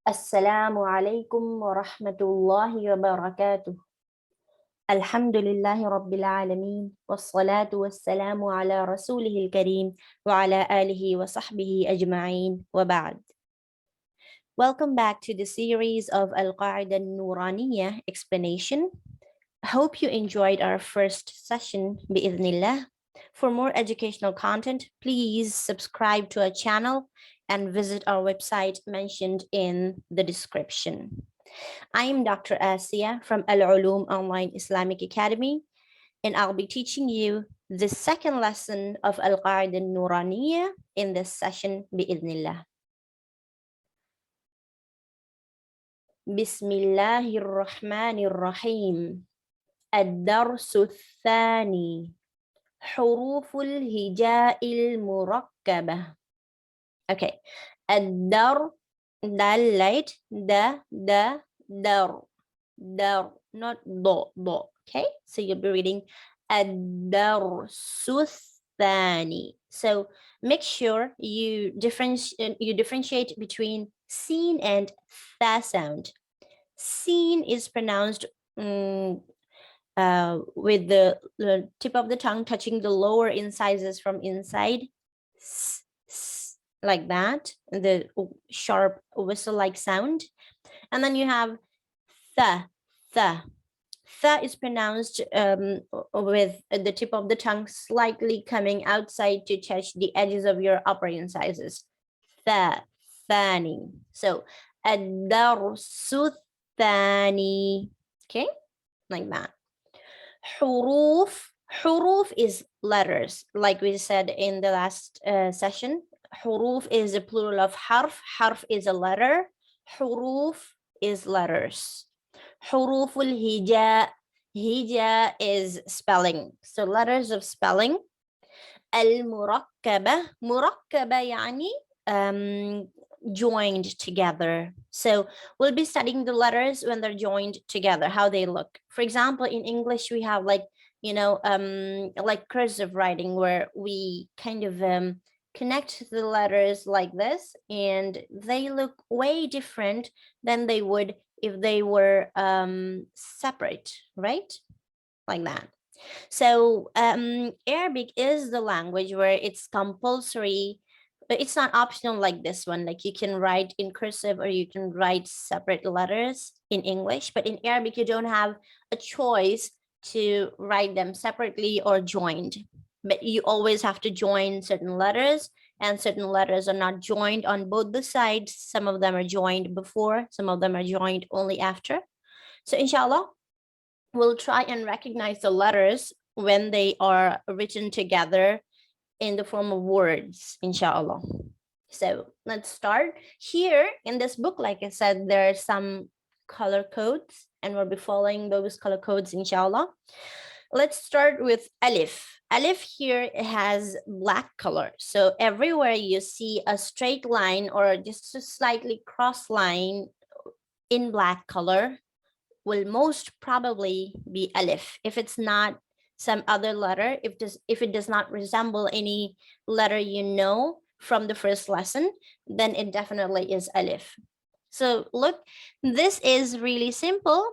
السلام عليكم ورحمة الله وبركاته. الحمد لله رب العالمين والصلاة والسلام على رسوله الكريم وعلى آله وصحبه أجمعين وبعد. Welcome back to the series of القاعدة النورانية explanation. I hope you enjoyed our first session بإذن الله. For more educational content, please subscribe to our channel and visit our website mentioned in the description. I am Dr. Asia from Al-Uloom Online Islamic Academy, and I'll be teaching you the second lesson of Al-Qaida An-Nooraniyyah in this session bi'idhnillah. Bismillahir Rahmanir Rahim. الدرس الثاني حروف الهجاء المركبة. Okay. الدر dal light dar, not do. Okay, so you'll be reading الدرس الثاني. So make sure you differentiate between seen and tha sound. Seen is pronounced with the tip of the tongue touching the lower incisors from inside, like that, the sharp whistle-like sound. And then you have tha. Tha is pronounced with the tip of the tongue slightly coming outside to touch the edges of your upper incisors. Tha, thani. So ad-darsu thani. Okay, like that. Huruf is letters, like we said in the last session. Huruf is a plural of harf. Harf is a letter. Huruf is letters. Huruful hija. Hija is spelling. So letters of spelling. Al-murakkaba. Murakkaba yani joined together. So we'll be studying the letters when they're joined together, how they look. For example, in English, we have like cursive writing, where we kind of connect the letters like this, and they look way different than they would if they were separate, right? Like that. So Arabic is the language where it's compulsory. It's not optional like this one. Like you can write in cursive or you can write separate letters in English, but in Arabic you don't have a choice to write them separately or joined. But you always have to join certain letters, and certain letters are not joined on both the sides. Some of them are joined before, some of them are joined only after. So inshallah, we'll try and recognize the letters when they are written together in the form of words, inshallah. So let's start. Here in this book, like I said, there are some color codes, and we'll be following those color codes, inshallah. Let's start with Alif. Alif here has black color. So everywhere you see a straight line or just a slightly cross line in black color will most probably be Alif. If it's not some other letter, if it does not resemble any letter you know from the first lesson, then it definitely is Alif. So look, this is really simple.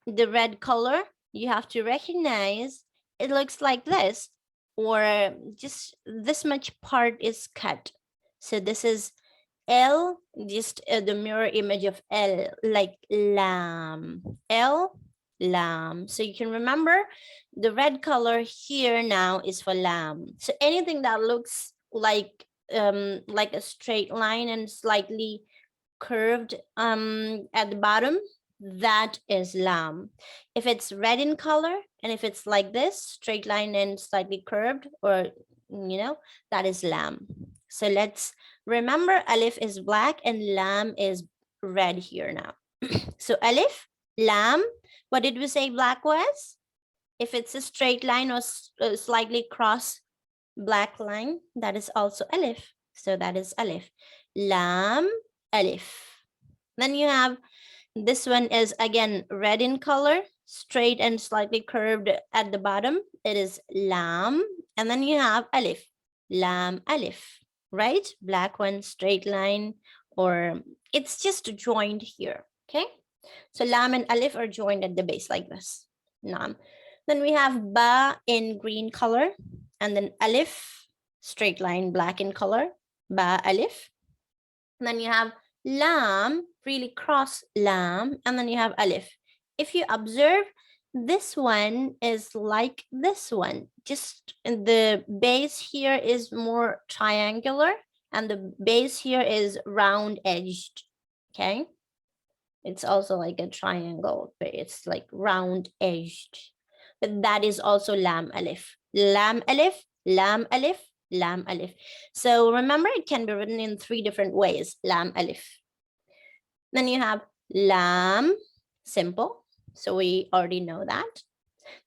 The red color, you have to recognize it looks like this, or just this much part is cut. So this is L, just the mirror image of L, like lam. L, lam. So you can remember the red color here now is for lam. So anything that looks like a straight line and slightly curved at the bottom, that is lam. If it's red in color and if it's like this, straight line and slightly curved, or that is lam. So let's remember, Alif is black and lam is red here now. So Alif, lam, what did we say black was? If it's a straight line or slightly cross black line, that is also Alif. So that is Alif. Lam, Alif. Then you have, this one is again red in color, straight and slightly curved at the bottom. It is lam. And then you have Alif. Lam, Alif. Right? Black one, straight line, or it's just joined here. Okay, so lam and alif are joined at the base like this. Naam. Then we have ba in green color, and then alif, straight line, black in color, ba alif. And then you have lam, really cross lam, and then you have alif. If you observe, this one is like this one, just the base here is more triangular and the base here is round edged. Okay, it's also like a triangle, but it's like round edged. But that is also lam alif, lam alif, lam alif, lam alif. So remember, it can be written in 3 different ways. Lam alif. Then you have lam, simple. So we already know that.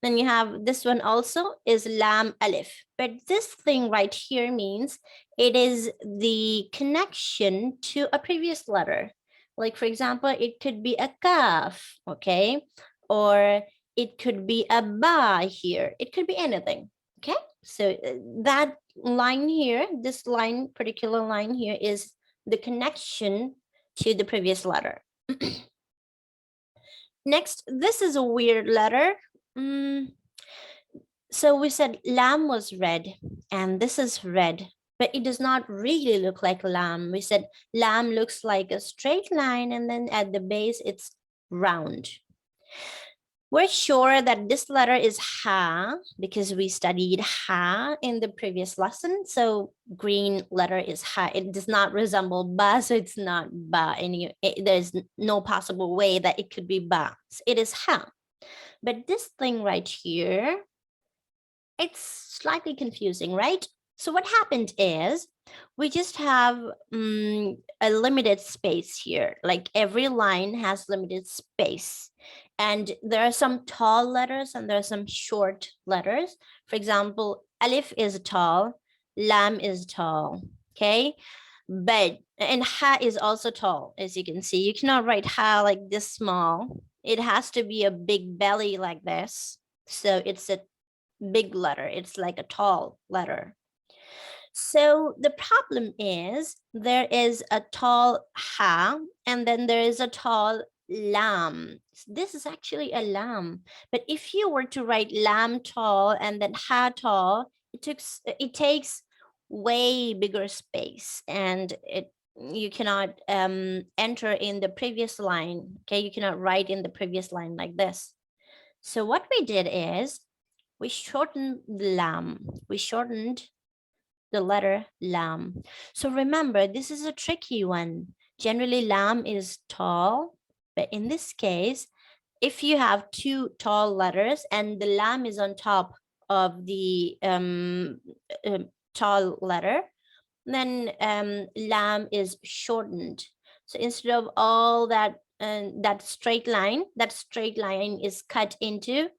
Then you have this one also is lam alif. But this thing right here means it is the connection to a previous letter. Like, for example, it could be a kaaf, okay? Or it could be a ba here. It could be anything, okay? So that line here, this line, particular line here is the connection to the previous letter. Next, this is a weird letter. So we said lam was red, and this is red, but it does not really look like lam. We said lam looks like a straight line, and then at the base, it's round. We're sure that this letter is ha because we studied ha in the previous lesson. So green letter is ha. It does not resemble ba, so it's not ba. There's no possible way that it could be ba. So it is ha. But this thing right here, it's slightly confusing, right? So what happened is we just have a limited space here. Like every line has limited space. And there are some tall letters and there are some short letters. For example, alif is tall, lam is tall, okay? And ha is also tall, as you can see. You cannot write ha like this small. It has to be a big belly like this. So it's a big letter. It's like a tall letter. So the problem is there is a tall ha and then there is a tall lam. This is actually a lam. But if you were to write lam tall and then ha tall, it takes way bigger space and you cannot enter in the previous line. Okay, you cannot write in the previous line like this. So what we did is we shortened the lam. We shortened the letter lam. So remember, this is a tricky one. Generally, lam is tall, but in this case, if you have 2 tall letters and the lam is on top of the tall letter, then lam is shortened. So instead of all that straight line is cut into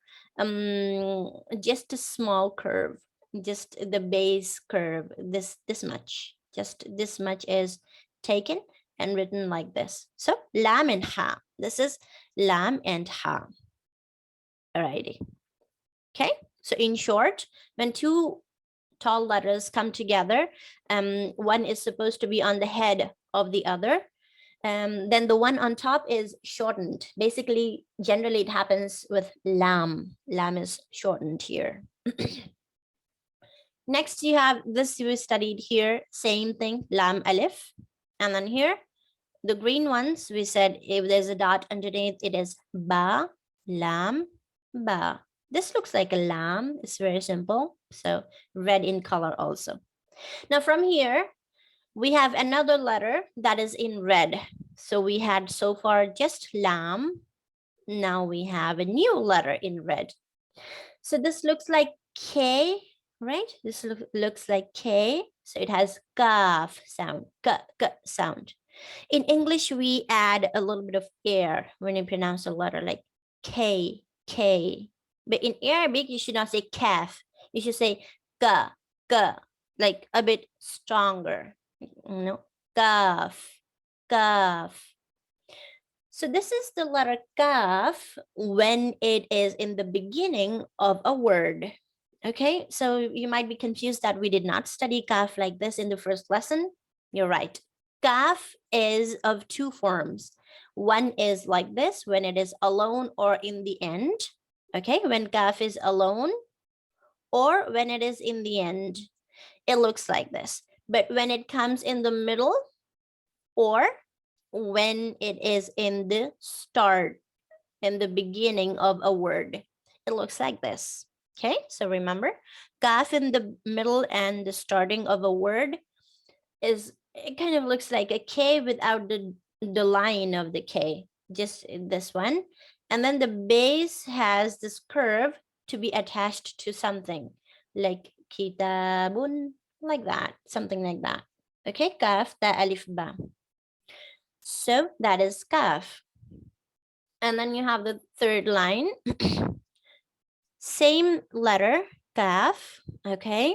just a small curve, just the base curve, this much, just this much is taken and written like this. So lam and ha, this is lam and ha. Alrighty. Okay, so in short, when 2 tall letters come together, one is supposed to be on the head of the other. Then the one on top is shortened. Basically, generally it happens with lam. Lam is shortened here. Next, you have this we studied here, same thing, lam alif. And then here, the green ones, we said if there's a dot underneath, it is ba, lam, ba. This looks like a lam. It's very simple. So red in color also. Now from here, we have another letter that is in red. So we had so far just lam. Now we have a new letter in red. So this looks like K, right? This looks like K. So it has kaaf sound, k sound. In English, we add a little bit of air when you pronounce a letter like K, K. But in Arabic, you should not say kaf. You should say ka, like a bit stronger. No, kaaf, kaaf. So this is the letter kaaf when it is in the beginning of a word. Okay, so you might be confused that we did not study kaaf like this in the first lesson. You're right. Kaaf is of two forms. One is like this when it is alone or in the end. Okay, when Kaaf is alone or when it is in the end, it looks like this. But when it comes in the middle or when it is in the start, in the beginning of a word, it looks like this. Okay, so remember, Kaaf in the middle and the starting of a word is, it kind of looks like a K without the line of the K, just this one. And then the base has this curve to be attached to something like kitabun, like that, something like that. Okay, Kaaf, ta, alif, ba. So that is Kaaf. And then you have the third line. Same letter, Kaaf, okay?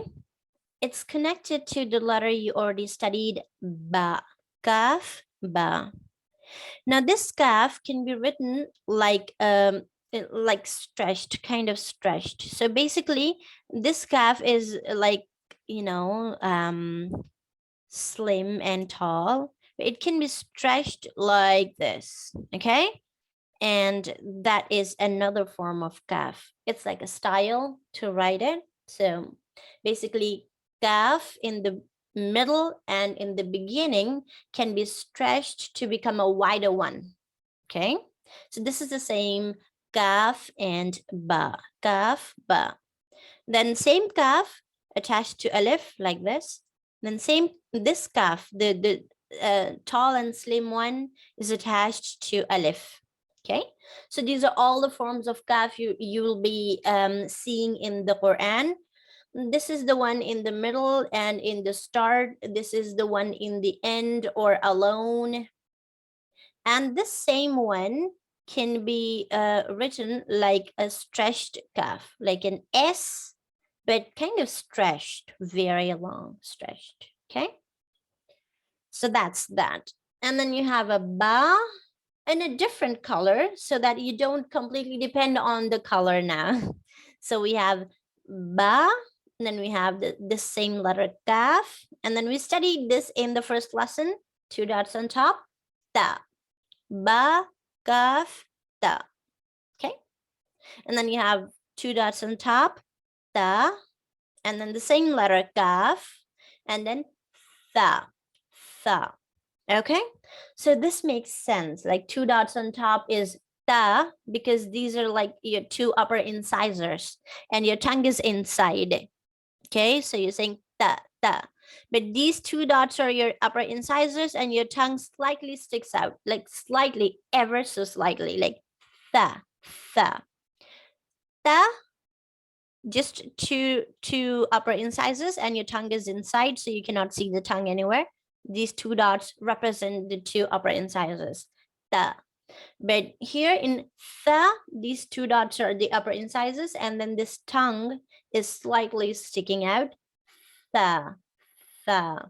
It's connected to the letter you already studied, ba. Kaaf, ba. Now this Kaaf can be written like stretched, kind of stretched. So basically, this Kaaf is like, you know, slim and tall. It can be stretched like this, okay? And that is another form of Kaaf. It's like a style to write it. So basically, Kaaf in the middle and in the beginning can be stretched to become a wider one. Okay, so this is the same Kaaf and ba. Kaaf, ba. Then same Kaaf attached to alif like this. Then same, this Kaaf, the tall and slim one, is attached to alif. Okay, so these are all the forms of Kaaf you will be seeing in the Quran. This is the one in the middle and in the start. This is the one in the end or alone. And this same one can be written like a stretched Kaaf, like an S, but kind of stretched, very long, stretched. Okay, so that's that. And then you have a ba in a different color so that you don't completely depend on the color now. So we have ba, and then we have the same letter Kaaf, and then we studied this in the first lesson, 2 dots on top, ta, ba, Kaaf, ta. Okay, and then you have 2 dots on top, ta, and then the same letter Kaaf, and then tha, tha. Okay, so this makes sense. Like 2 dots on top is ta, because these are like your 2 upper incisors and your tongue is inside. Okay, so you're saying ta, ta. But these 2 dots are your upper incisors and your tongue slightly sticks out, like slightly, ever so slightly, like ta, ta. Ta, just two upper incisors and your tongue is inside, so you cannot see the tongue anywhere. These 2 dots represent the 2 upper incisors. Ta. But here in tha, these 2 dots are the upper incisors, and then this tongue is slightly sticking out. Tha, tha,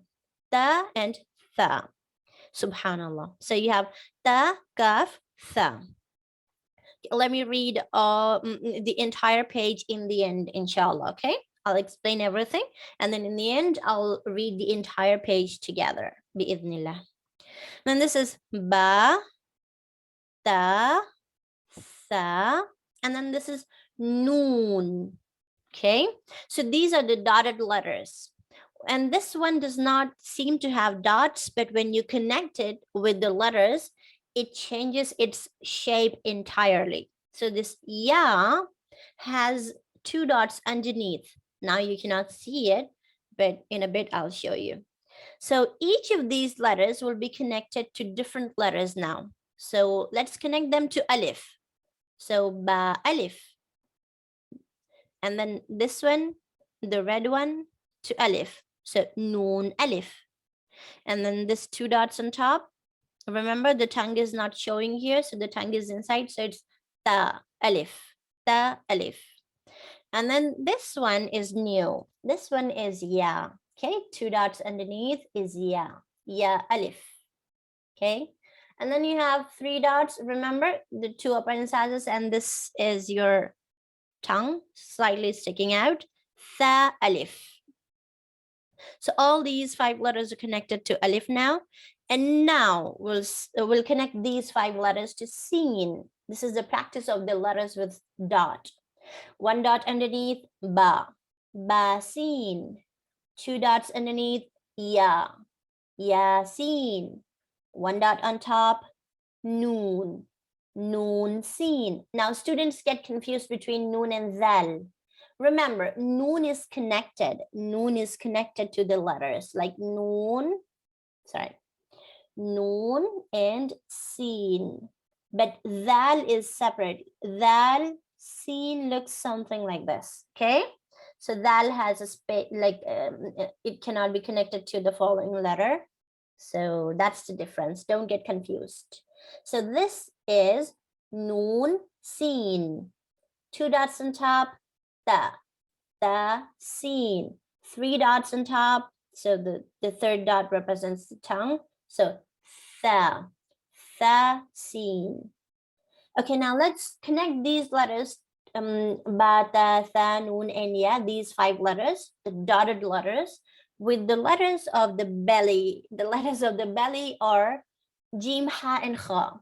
ta, and tha. Subhanallah. So you have ta, kaf, tha. Let me read the entire page in the end, inshallah, okay? I'll explain everything, and then in the end, I'll read the entire page together, bi'idhnillah. Then this is ba, ta, tha, and then this is noon, okay? So these are the dotted letters. And this one does not seem to have dots, but when you connect it with the letters, it changes its shape entirely. So this ya has 2 dots underneath. Now you cannot see it, but in a bit I'll show you. So each of these letters will be connected to different letters now. So let's connect them to alif. So ba alif. And then this one, the red one, to alif. So noon alif. And then this 2 dots on top. Remember, the tongue is not showing here, so the tongue is inside. So it's ta alif, ta alif. And then this one is new. This one is ya. Okay, 2 dots underneath is ya, ya alif. Okay, and then you have 3 dots. Remember, the 2 upper incisors, and this is your tongue slightly sticking out. Tha alif. So all these 5 letters are connected to alif now. And now we'll connect these 5 letters to seen. This is the practice of the letters with dot. 1 dot underneath, ba, seen. 2 dots underneath, ya, seen. 1 dot on top, noon, seen. Now students get confused between noon and zal. Remember, noon is connected. Noon is connected to the letters like noon, noon and seen. But zal is separate. Zal, seen looks something like this, okay? So zal has a space, like it cannot be connected to the following letter. So that's the difference. Don't get confused. So this is noon, seen. 2 dots on top, the, seen. 3 dots on top. So the third dot represents the tongue. So the, seen. Okay, now let's connect these letters, ba, ta, tha, noon, and ya, these 5 letters, the dotted letters, with the letters of the belly. The letters of the belly are jim, ha, and kha.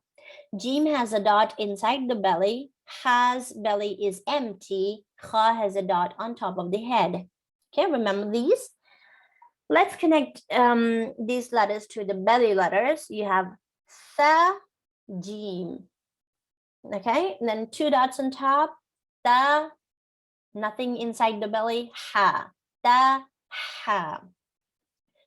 Jim has a dot inside the belly. Ha's belly is empty. Kha has a dot on top of the head. Okay, remember these? Let's connect these letters to the belly letters. You have tha, jim. Okay, and then 2 dots on top, ta, nothing inside the belly, ha, ta, ha.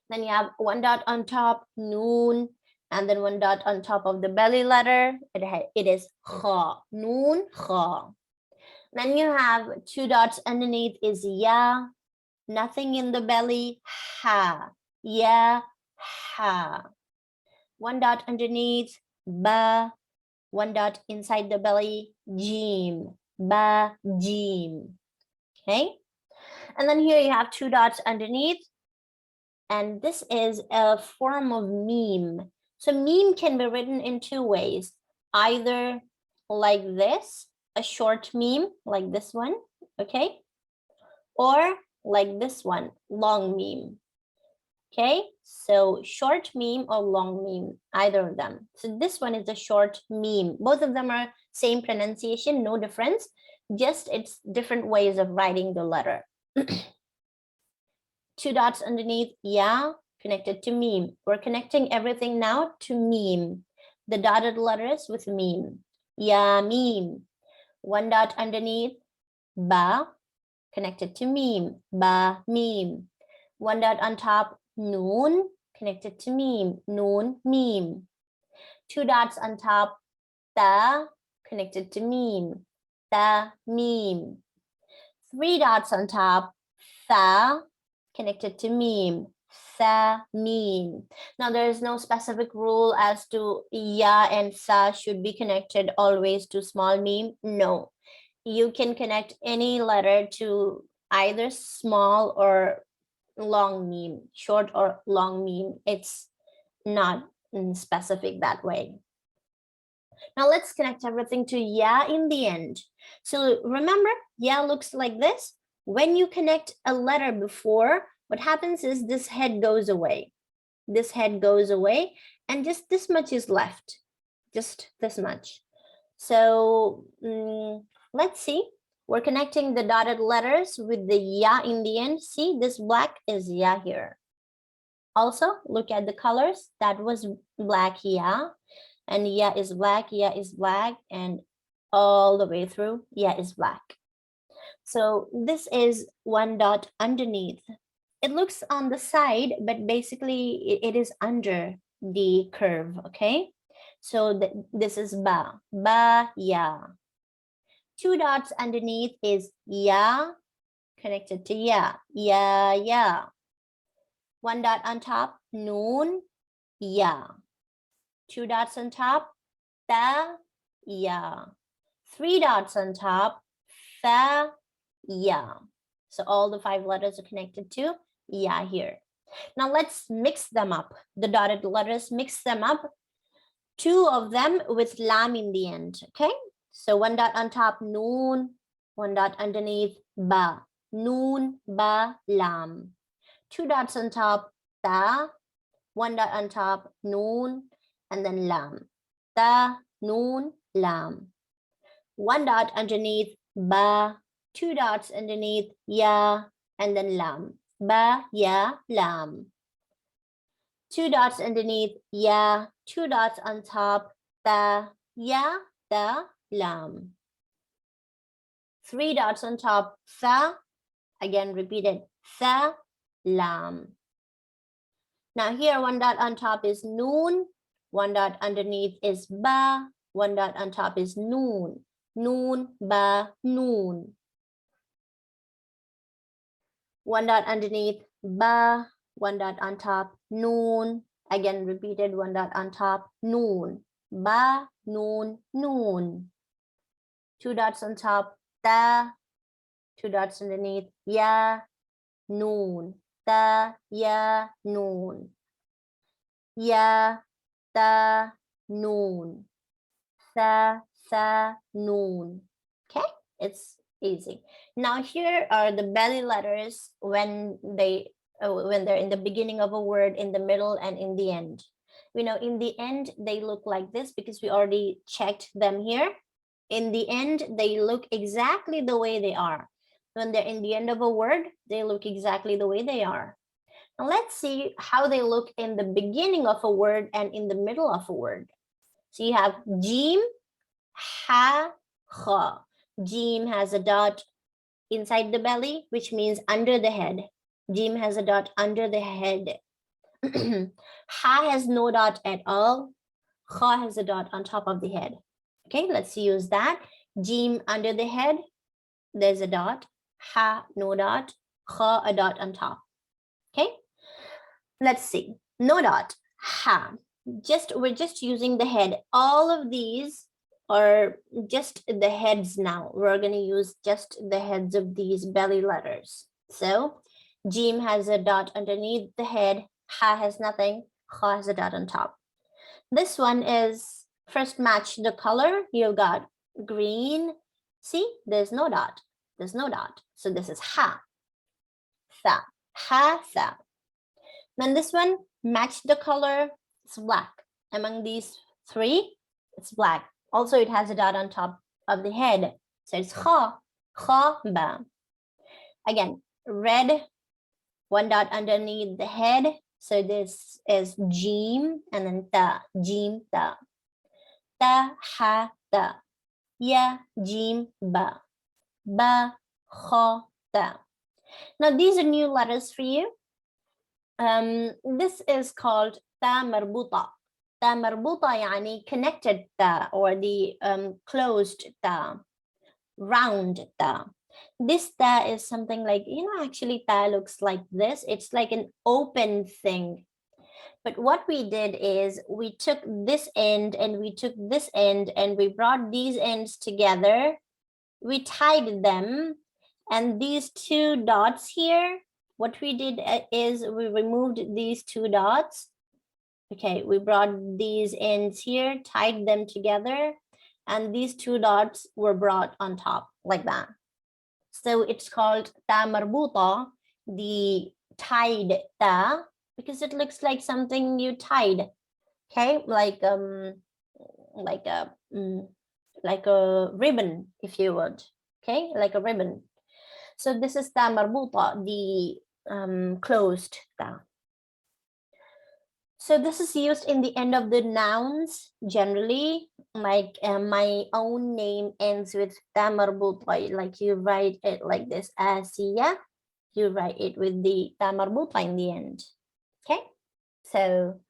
Then you have 1 dot on top, noon, and then 1 dot on top of the belly letter. It is kha, noon, kha. Then you have 2 dots underneath is ya, nothing in the belly, ha, ya, ha. 1 dot underneath, ba, 1 dot inside the belly, jim, ba, jim. Okay, and then here you have 2 dots underneath, and this is a form of Meem. So Meem can be written in 2 ways, either like this, a short Meem like this one, okay, or like this one, long Meem. Okay, so short Meem or long Meem, either of them. So this one is a short Meem. Both of them are same pronunciation, no difference, just it's different ways of writing the letter. 2 dots underneath, ya, connected to Meem. We're connecting everything now to Meem, the dotted letters with Meem. Ya, Meem. 1 dot underneath, ba, connected to Meem, ba, Meem. 1 dot on top, noon, connected to Meem, noon, Meem. 2 dots on top, ta, connected to Meem, ta, Meem. 3 dots on top, tha, connected to Meem, tha, Meem. Now there is no specific rule as to ya and sa should be connected always to small Meem. No, you can connect any letter to either small or long Meem, short or long Meem. It's not specific that way. Now let's connect everything to ya in the end. So remember, ya looks like this. When you connect a letter before, what happens is this head goes away. This head goes away and just this much is left. Just this much. So let's see. We're connecting the dotted letters with the ya in the end. See, this black is ya here. Also, look at the colors. That was black ya. And ya is black, and all the way through, ya is black. So this is 1 dot underneath. It looks on the side, but basically it is under the curve, okay? So this is ba, ya. 2 dots underneath is ya, connected to ya, ya. 1 dot on top, noon, ya. 2 dots on top, ta, ya. 3 dots on top, tha, ya. So all the 5 letters are connected to ya here. Now let's mix them up. The dotted letters, mix them up. 2 of them with lam in the end, okay? So 1 dot on top, noon, 1 dot underneath, ba. Noon, ba, lam. 2 dots on top, ta, one dot on top, noon, and then lam. Ta, noon, lam. One dot underneath, ba, two dots underneath, ya, and then lam. Ba, ya, lam. Two dots underneath, ya, two dots on top, ta, ya, ta, lam. Three dots on top, tha, again repeated, tha, lam. Now here one dot on top is noon, one dot underneath is ba, one dot on top is noon, noon, ba, noon. One dot underneath, ba, one dot on top, noon, again repeated, one dot on top, noon, ba, noon, noon. Two dots on top, ta, two dots underneath, ya, noon, ta, ya, noon. Ya, ta, noon. Tha, noon. Okay, it's easy. Now here are the belly letters when they're in the beginning of a word, in the middle, and in the end. You know, in the end they look like this because we already checked them here. In the end they look exactly the way they are. When they're in the end of a word, they look exactly the way they are. Now let's see how they look in the beginning of a word and in the middle of a word. So you have Jim, Ha, Kha. Jim has a dot inside the belly, which means under the head. Jim has a dot under the head. Ha has no dot at all. Kha has a dot on top of the head. Okay, let's use that. Jim under the head, there's a dot. Ha, no dot. Kha, a dot on top. Okay, let's see. No dot. Ha. We're just using the head. All of these are just the heads now. We're going to use just the heads of these belly letters. So Jim has a dot underneath the head. Ha has nothing. Kha has a dot on top. This one is, first match the color. You've got green. See, there's no dot. There's no dot. So this is ha. Tha. Ha, tha. Then this one, match the color. It's black. Among these three, it's black. Also, it has a dot on top of the head. So it's kha, kha, ba. Again, red, one dot underneath the head. So this is jim and then ta, jim, ta. Ta, ha, ta. Ya, jim, ba. Ba, kha, ta. Now these are new letters for you. This is called Taa Marboota. Taa Marboota يعني connected ta, or the closed ta, round ta. This ta is something like, you know, actually ta looks like this. It's like an open thing. But what we did is we took this end and we took this end and we brought these ends together. We tied them, and these two dots here, what we did is we removed these two dots. Okay, we brought these ends here, tied them together, and these two dots were brought on top like that. So it's called Taa Marboota, the tied ta, because it looks like something you tied. Okay, like a ribbon, if you would. Okay, like a ribbon. So this is Taa Marboota, the closed ta. So this is used in the end of the nouns generally, like my own name ends with Taa Marboota, like you write it like this, Asiya, you write it with the Taa Marboota in the end. Okay, so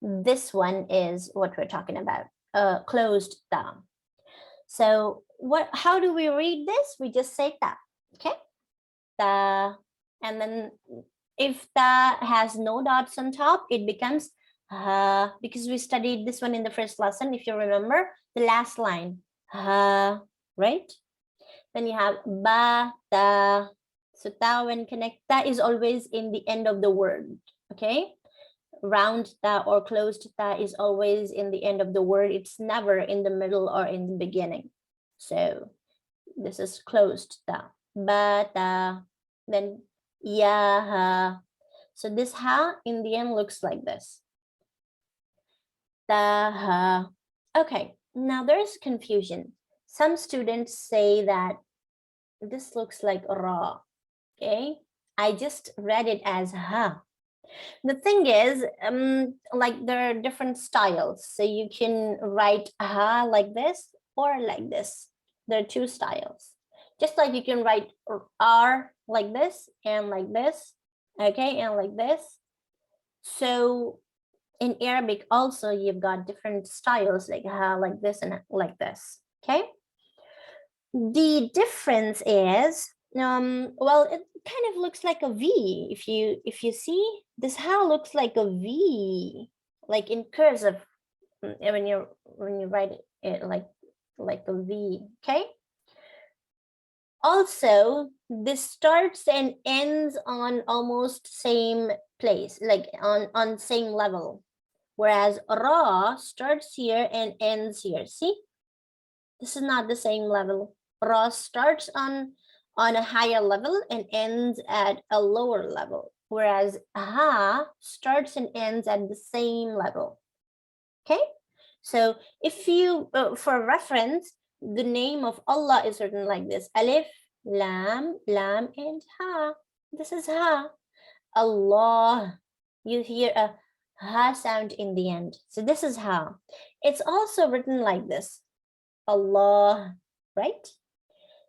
this one is what we're talking about, closed ta. So how do we read this? We just say ta, okay? Ta, and then if ta has no dots on top, it becomes ha, because we studied this one in the first lesson, if you remember, the last line, ha, right? Then you have ba, ta. So ta, when connect, ta is always in the end of the word, okay? Round ta or closed ta is always in the end of the word. It's never in the middle or in the beginning. So this is closed ta. Ba, ta. Then ya, ha. So this ha in the end looks like this. Taa Haa. Okay, now there's confusion. Some students say that this looks like ra. Okay, I just read it as ha. The thing is, like there are different styles. So you can write ha like this or like this. There are two styles. Just like you can write r like this, okay, and like this. So in Arabic also you've got different styles like ha, like this, and like this. Okay. The difference is, well, it kind of looks like a V. If you see, this ha looks like a V, like in cursive, when you write it like a V. Okay. Also, this starts and ends on almost same place, like on same level, whereas ra starts here and ends here. See, this is not the same level. Ra starts on a higher level and ends at a lower level, whereas ha starts and ends at the same level. Okay, so if you, for reference, the name of Allah is written like this: Alif, Lam, Lam, and Ha. This is Ha. Allah, you hear a Ha sound in the end. So this is Ha. It's also written like this: Allah, right?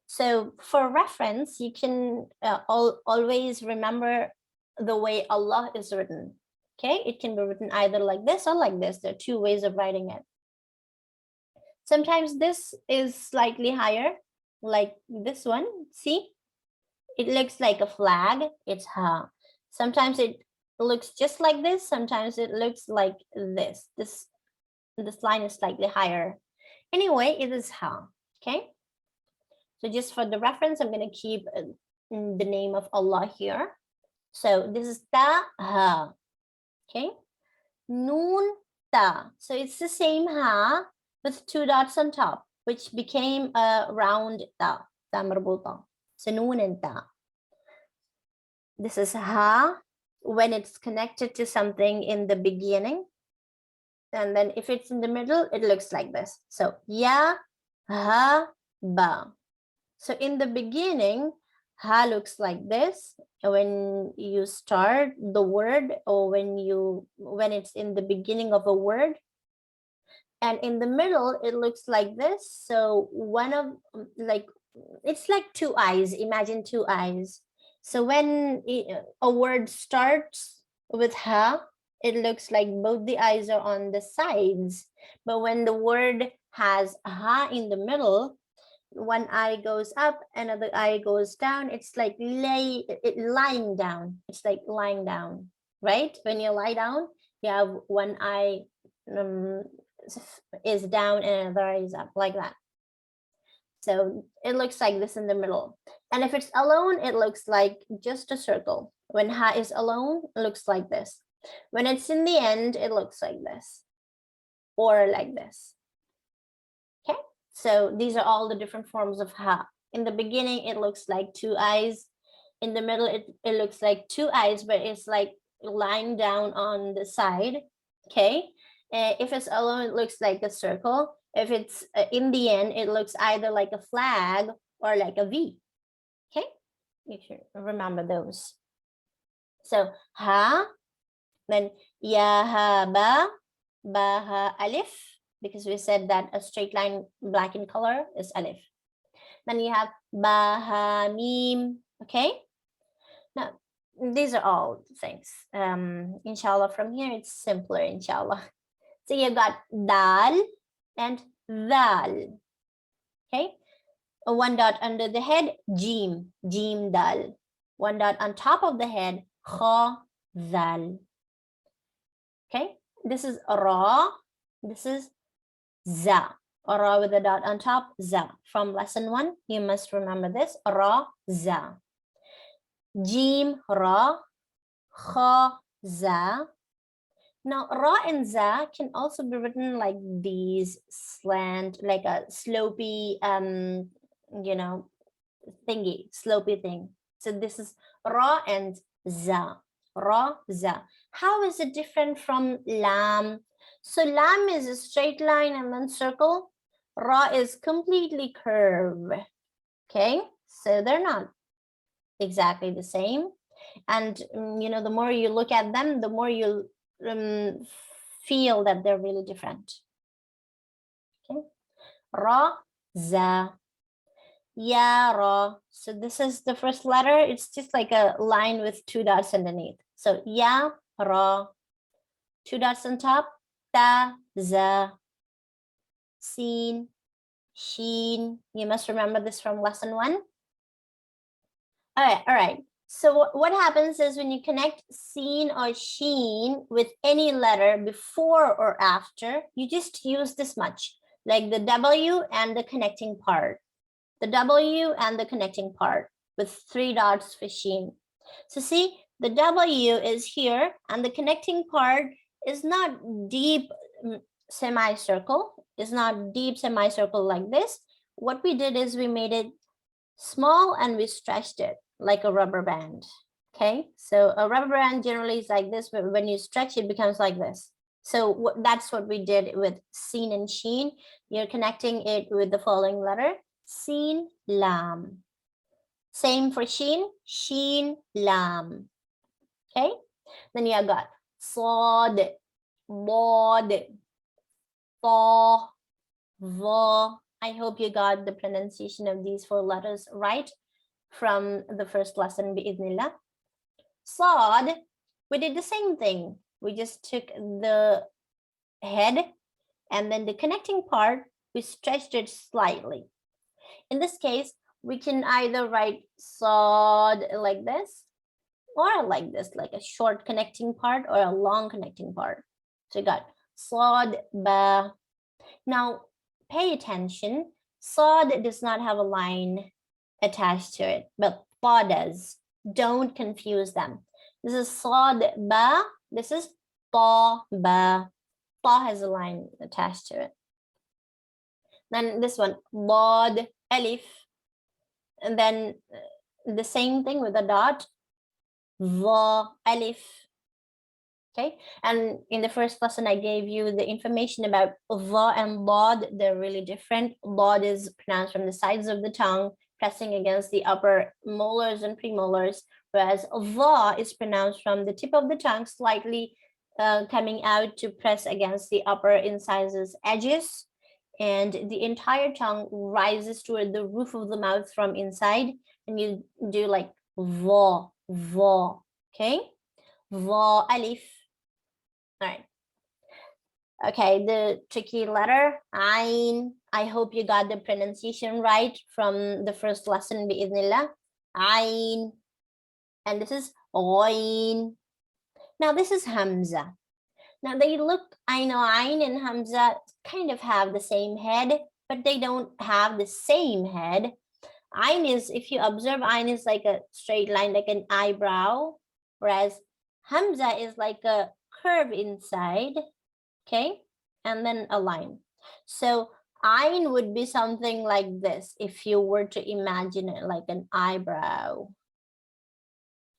So for reference, you can always remember the way Allah is written. Okay, it can be written either like this or like this. There are two ways of writing it. Sometimes this is slightly higher, like this one. See, it looks like a flag. It's Ha. Sometimes it looks just like this. Sometimes it looks like this. This line is slightly higher. Anyway, it is Ha. Okay. So just for the reference, I'm going to keep the name of Allah here. So this is Taa Haa. Okay. Noon Ta. So it's the same Ha with two dots on top, which became a round Ta. Taa Marboota. So Noon and Ta. This is Ha when it's connected to something in the beginning. And then if it's in the middle, it looks like this. So Ya, Ha, Ba. So in the beginning, Ha looks like this when you start the word, or when it's in the beginning of a word. And in the middle, it looks like this. So one of, like, it's like two eyes. Imagine two eyes. So when a word starts with Ha, it looks like both the eyes are on the sides. But when the word has Ha in the middle, one eye goes up, another eye goes down. It's like lying down. It's like lying down, right? When you lie down, you have one eye is down and another eye is up, like that. So it looks like this in the middle. And if it's alone, it looks like just a circle. When Ha is alone, it looks like this. When it's in the end, it looks like this, or like this. Okay. So these are all the different forms of Ha. In the beginning, it looks like two eyes. In the middle, it looks like two eyes, but it's like lying down on the side. Okay. If it's alone, it looks like a circle. If it's in the end, it looks either like a flag or like a V. Okay. You should remember those. So Ha, then Ya, Ha, Ba, Ba, Ha, Alif, because we said that a straight line black in color is Alif. Then you have Ba, Ha, Meem. Okay. Now, these are all things. Inshallah, from here it's simpler, inshallah. So you got Dal and Dal. Okay. One dot under the head, Jim, Jim Dal. One dot on top of the head, Kha Dal. Okay. This is Ra. This is Za. Ra with a dot on top, Za. From lesson 1, you must remember this. Ra, Za. Jim, Ra, Kha, Za. Now, Ra and Za can also be written like these, slant, like a slopey, you know, thingy, slopey thing. So this is Ra and Za. Ra, za. How is it different from lam? So lam is a straight line and then circle. Ra is completely curved. Okay, so they're not exactly the same. And you know, the more you look at them, the more you feel that they're really different. Okay, ra, za. Ya, ra. So this is the first letter. It's just like a line with 2 dots underneath. So ya, ra. 2 dots on top. Ta, za. Sin, sheen. You must remember this from lesson 1. All right. So what happens is when you connect seen or sheen with any letter before or after, you just use this much, like the W and the connecting part. The W and the connecting part with 3 dots for sheen. So see, the W is here and the connecting part is not deep semicircle. It's not deep semicircle like this. What we did is we made it small and we stretched it like a rubber band. Okay, so a rubber band generally is like this, but when you stretch it becomes like this. So that's what we did with seen and sheen. You're connecting it with the following letter, seen, lam. Same for sheen, sheen, lam. Okay, then you got sod, bod, tha, va. I hope you got the pronunciation of these 4 letters right from the first lesson, bi'idhnillah. Sod, we did the same thing. We just took the head and then the connecting part, we stretched it slightly. In this case, we can either write sod like this or like this, like a short connecting part or a long connecting part. So you got sod, ba. Now, pay attention. Sod does not have a line attached to it, but ta does. Don't confuse them. This is sod, ba. This is ta, ba. Ta has a line attached to it. Then this one, bod, alif. And then the same thing with a dot, va, alif. Okay, and in the first lesson, I gave you the information about va and bod. They're really different. Bod is pronounced from the sides of the tongue, pressing against the upper molars and premolars, whereas va is pronounced from the tip of the tongue, slightly coming out to press against the upper incisors edges, and the entire tongue rises toward the roof of the mouth from inside, and you do like va, va, okay? Va, alif. All right. Okay, the tricky letter, ayn. I hope you got the pronunciation right from the first lesson, bi'idhnillah. Ayn. And this is ghayn. Now this is hamza. Now they look, I know ayn and hamza kind of have the same head, but they don't have the same head. Ayn is, if you observe, ayn is like a straight line, like an eyebrow, whereas hamza is like a curve inside, okay, and then a line. So ayn would be something like this if you were to imagine it like an eyebrow,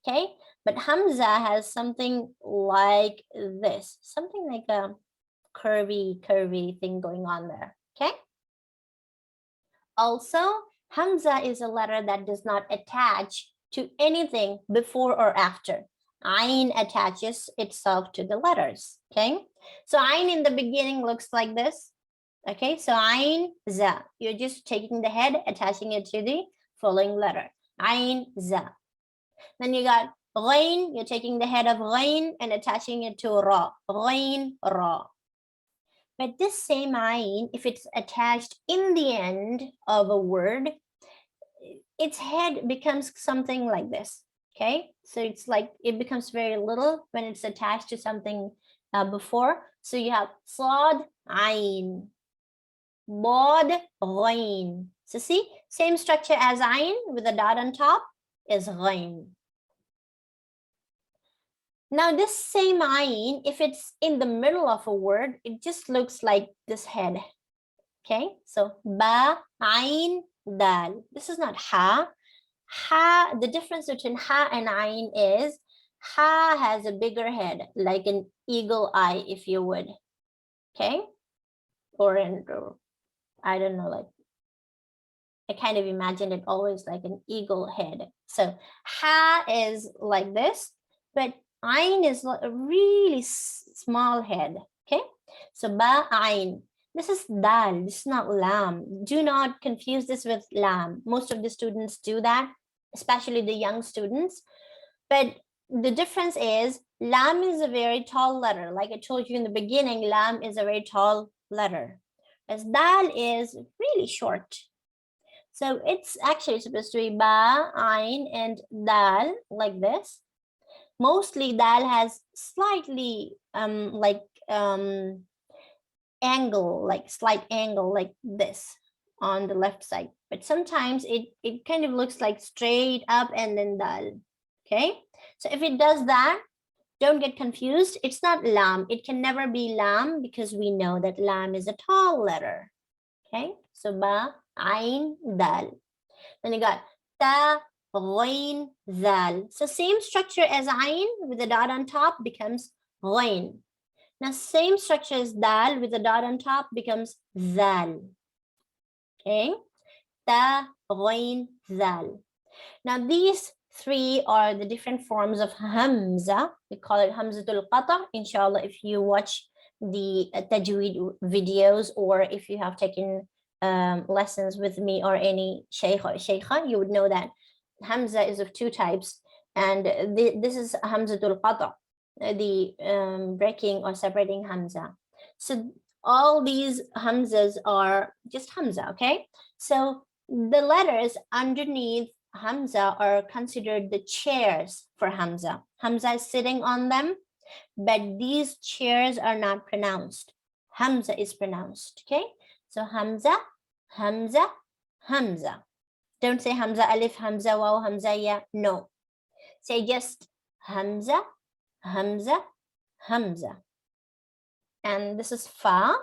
okay, but hamza has something like this, something like a curvy thing going on there, okay. Also, hamza is a letter that does not attach to anything before or after. Ayn attaches itself to the letters, okay? So ayn in the beginning looks like this, okay? So ayn, za. You're just taking the head, attaching it to the following letter. Ayn, za. Then you got ghayn, you're taking the head of ghayn and attaching it to ra. Ghayn, ra. But this same ayn, if it's attached in the end of a word, its head becomes something like this, okay? So it's like, it becomes very little when it's attached to something before. So you have sad, ayn, bod, ghayn. So see, same structure as ayn with a dot on top is ghayn. Now this same ayn, if it's in the middle of a word, it just looks like this head. Okay, so ba, ayn, dal. This is not ha. Ha, the difference between ha and ayn is Ha has a bigger head, like an eagle eye, if you would. Okay? Or I don't know, like I kind of imagine it always like an eagle head. So ha is like this, but ain is a really small head. Okay, so ba ain. This is dal. This is not lam. Do not confuse this with lam. Most of the students do that, especially the young students. But the difference is lam is a very tall letter. Like I told you in the beginning, lam is a very tall letter, as dal is really short. So it's actually supposed to be ba, ain, and dal, like this. Mostly dal has slightly angle, like slight angle like this on the left side. But sometimes it kind of looks like straight up and then dal. Okay, so if it does that, don't get confused. It's not lam. It can never be lam because we know that lam is a tall letter. Okay, so ba, ain, dal. Then you got ta, ghain, zal. So same structure as ain with a dot on top becomes ghain. Now same structure as dal with a dot on top becomes zal. Okay, ta, ghain, zal. Now these three are the different forms of hamza. We call it hamzatul qata. Inshallah, if you watch the tajweed videos, or if you have taken lessons with me or any shaykh or shaykha, you would know that hamza is of two types, and this is hamzatul qata, the breaking or separating hamza. So all these hamzas are just hamza. Okay, so the letters underneath hamza are considered the chairs for hamza. Hamza is sitting on them, but these chairs are not pronounced. Hamza is pronounced. Okay, so hamza, hamza, hamza. Don't say hamza alif, hamza waw, hamza ya. No, say just hamza, hamza, hamza. And this is fa.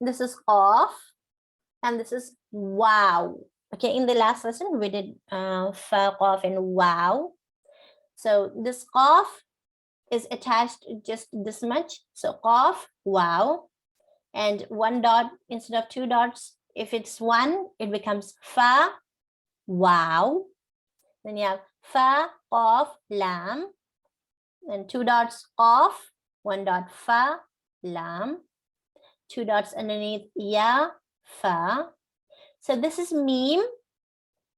This is qaf, and this is wow. Okay, in the last lesson we did fa, qaf, and wow. So this qaf is attached just this much. So qaf, wow, and one dot instead of two dots. If it's one, it becomes fa, wow. Then you have fa, qaf, lam, and two dots qaf, one dot fa, lam, two dots underneath ya, fa. So this is meem,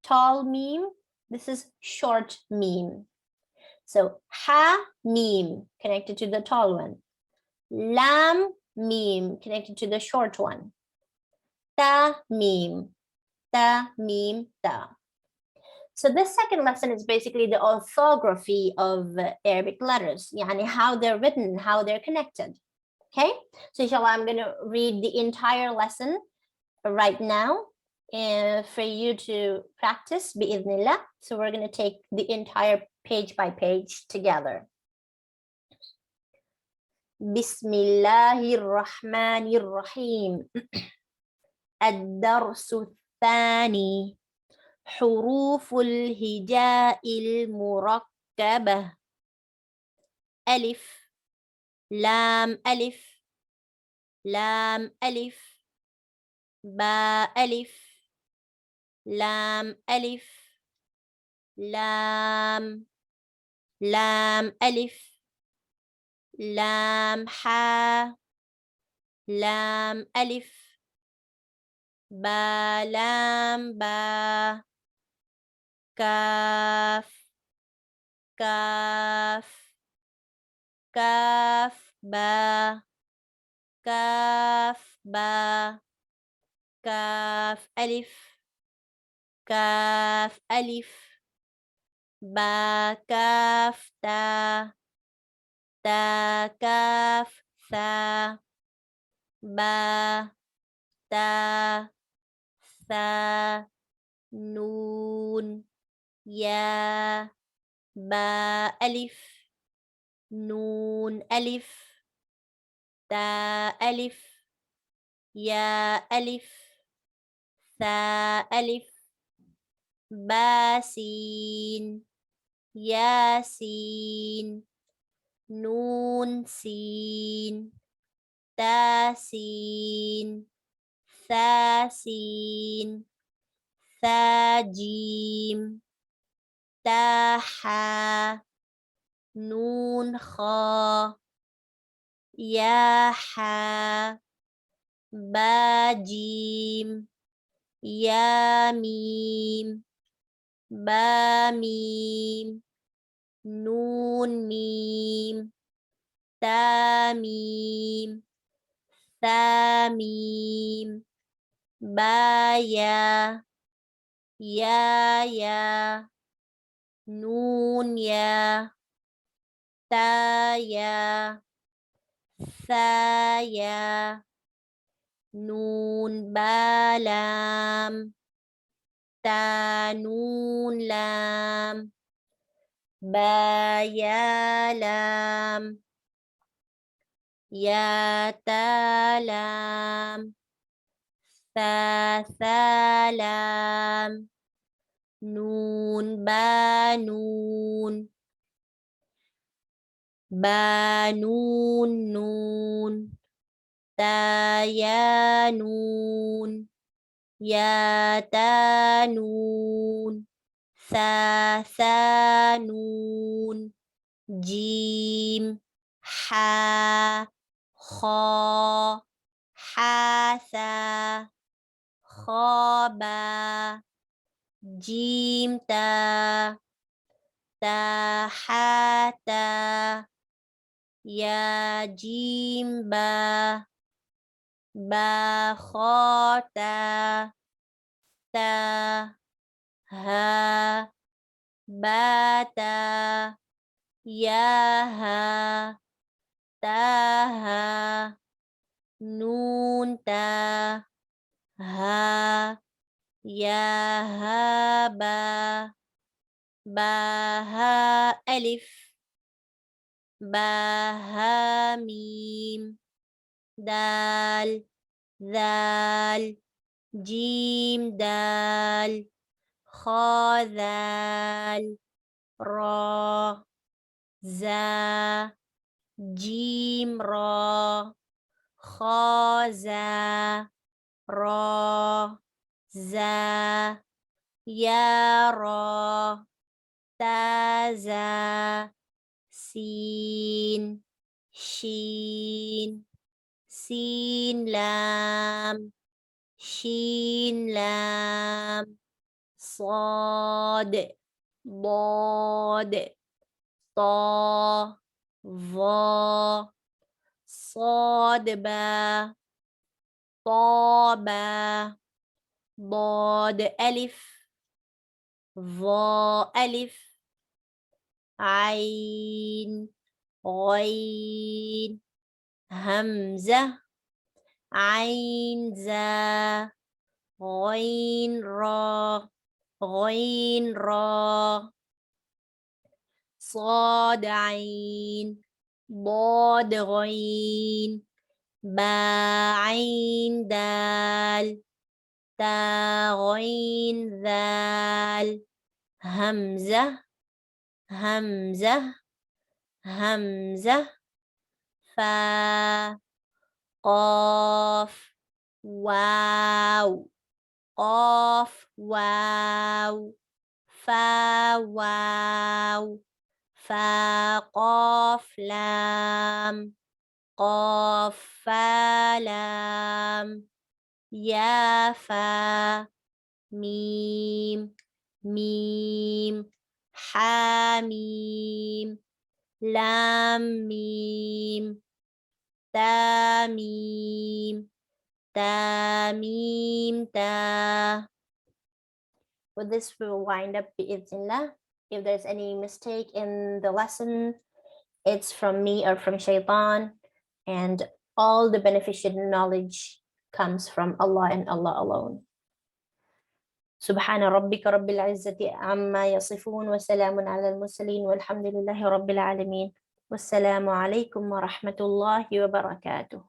tall meem. This is short meem. So ha, meem, connected to the tall one. Lam, meem, connected to the short one. Ta, meem, ta, meem, ta. So this second lesson is basically the orthography of Arabic letters, yani how they're written, how they're connected. Okay, so inshallah, I'm going to read the entire lesson right now for you to practice bi'idhnillah. So we're going to take the entire page by page together. Bismillahirrahmanirrahim. الدرس الثاني. حروف الهجاء المركبة. ألف لام ألف لام ألف باء ألف لام ألف لام لام ألف لام حاء لام ألف با لام با كاف كاف كاف با كاف با كاف ألف كاف ألف با كاف تا تا كاف ثا با تا ثا نون يا با ألف نون ألف تا ألف يا ألف ثا ألف با سين ياسين نون سين تاسين ثاسين ثاجيم تاحا نون خا ياحا باجيم ياميم باميم نون ميم تاميم ثاميم بايا يا نون يا تايا ثايا نون بالام تانون لام بايا لام يا تالام ثالام نون بانون بانون نون تايانون يا تانون ثانون جيم حا خا حاثا خابا جيم تا تاحاتا يا جيم با باخاتا تا ها باتا ياها تاها نون تا ها يا هابا باها ألف باها ميم دال ذال جيم دال خا ذال را زا جيم را خا زا را زا يا را تازا سين شين سين لام شين لام صاد ضاد طا ظا صاد با طابا ضاد ألف ظا ألف عين غين همزة عين زا غين را غين را صاد عين ضاد غين با عين دال تا غين ذال همزة همزة همزة فا قاف واو قاف واو فا واو فا قاف لام قاف فا لام يا فا ميم ميم حاميم لام ميم تاميم تاميم تا. With this, we will wind up bi'idhnillah. If there's any mistake in the lesson, it's from me or from Shaitan, and all the beneficial knowledge comes from Allah and Allah alone. سبحان ربك رب العزة عما يصفون وسلام على المرسلين والحمد لله رب العالمين والسلام عليكم ورحمة الله وبركاته.